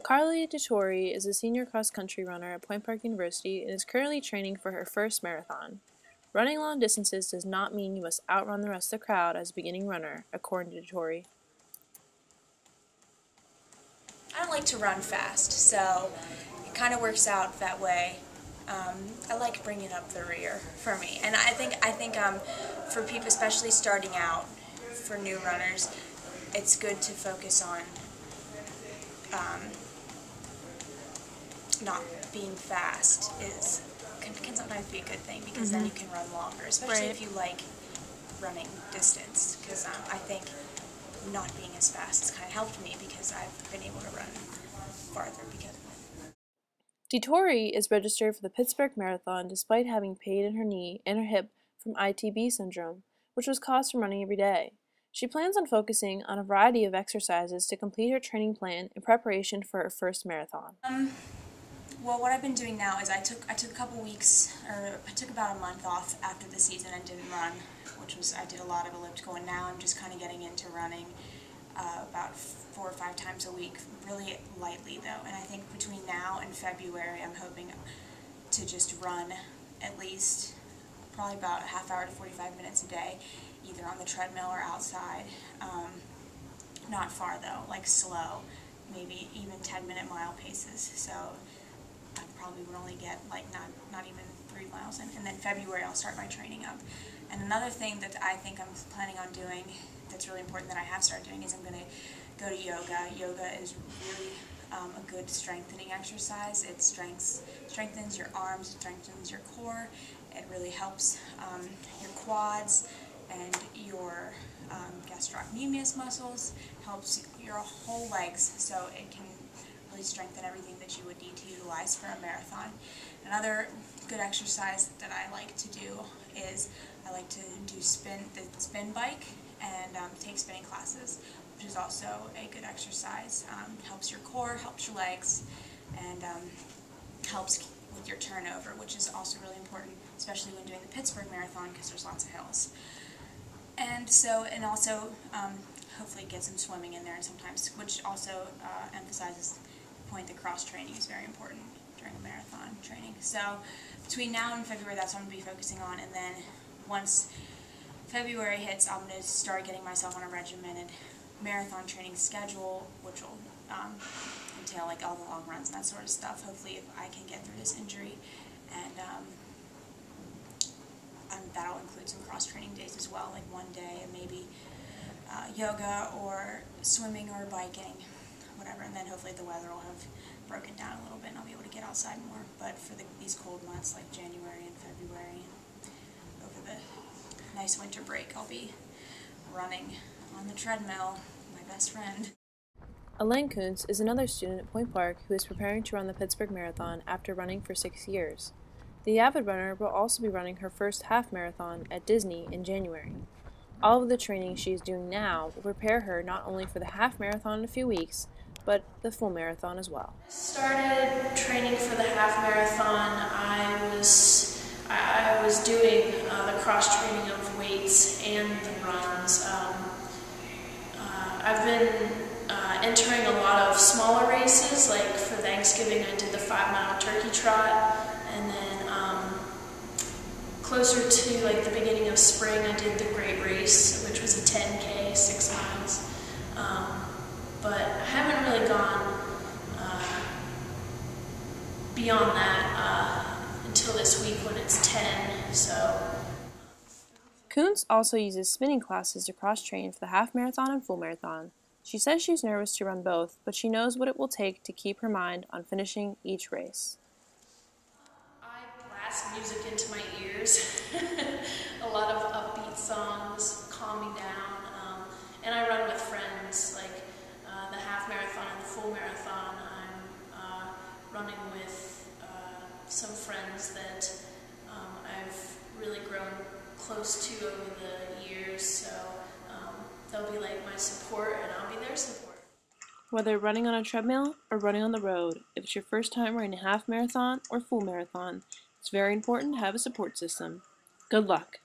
Carly DeTore is a senior cross-country runner at Point Park University and is currently training for her first marathon. Running long distances does not mean you must outrun the rest of the crowd as a beginning runner, according to DeTore. I don't like to run fast, so it kind of works out that way. I like bringing up the rear for me, and I think for people, especially starting out, for new runners, it's good to focus on not being fast. Can sometimes be a good thing because then you can run longer, especially if you like running distance. Because I think not being as fast has kind of helped me because I've been able to run farther because of it. DeTore is registered for the Pittsburgh Marathon despite having pain in her knee and her hip from ITB syndrome, which was caused from running every day. She plans on focusing on a variety of exercises to complete her training plan in preparation for her first marathon. Well, what I've been doing now is I took a couple weeks, or I took about a month off after the season and didn't run, I did a lot of elliptical, and now I'm just kind of getting into running about 4 or 5 times a week, really lightly though, and I think between now and February I'm hoping to just run at least probably about a half hour to 45 minutes a day, either on the treadmill or outside. Not far though, like slow, maybe even 10-minute mile paces, so I probably would only get like not even 3 miles in, and then February I'll start my training up. And another thing that I think I'm planning on doing that's really important that I have started doing is I'm going to go to yoga. Yoga is really a good strengthening exercise. It strengthens your arms, it strengthens your core, it really helps your quads and your gastrocnemius muscles, helps your whole legs, so it can really strengthen everything that you would need to utilize for a marathon. Another good exercise that I like to do is I like to do the spin bike and take spinning classes, which is also a good exercise. Helps your core, helps your legs, and helps with your turnover, which is also really important, especially when doing the Pittsburgh Marathon because there's lots of hills. And also hopefully get some swimming in there sometimes, which also emphasizes the point that cross training is very important during a marathon training. So between now and February, that's what I'm going to be focusing on, and then once February hits, I'm going to start getting myself on a regimented marathon training schedule, which will entail like all the long runs and that sort of stuff. Hopefully, if I can get through this injury, and that'll include some cross-training days as well, like one day and maybe yoga or swimming or biking, whatever, and then hopefully the weather will have broken down a little bit and I'll be able to get outside more. But for these cold months like January and February, over the nice winter break, I'll be running on the treadmill, my best friend. Elaine Kuntz is another student at Point Park who is preparing to run the Pittsburgh Marathon after running for 6 years. The avid runner will also be running her first half marathon at Disney in January. All of the training she is doing now will prepare her not only for the half marathon in a few weeks, but the full marathon as well. I started training for the half marathon. I was doing the cross training of weights and the runs. I've been entering a lot of smaller races, like for Thanksgiving I did the 5-mile turkey trot, and then closer to like the beginning of spring I did the Great Race, which was a 10K, 6 miles. But I haven't really gone beyond that until this week when it's 10, so. Kuntz also uses spinning classes to cross-train for the half marathon and full marathon. She says she's nervous to run both, but she knows what it will take to keep her mind on finishing each race. I blast music into my ears, a lot of upbeat songs, calm me down, and I run with friends, like the half marathon and the full marathon. I'm running with some friends that I've really grown close to over the years, so they'll be like my support and I'll be their support. Whether running on a treadmill or running on the road, if it's your first time running a half marathon or full marathon, it's very important to have a support system. Good luck!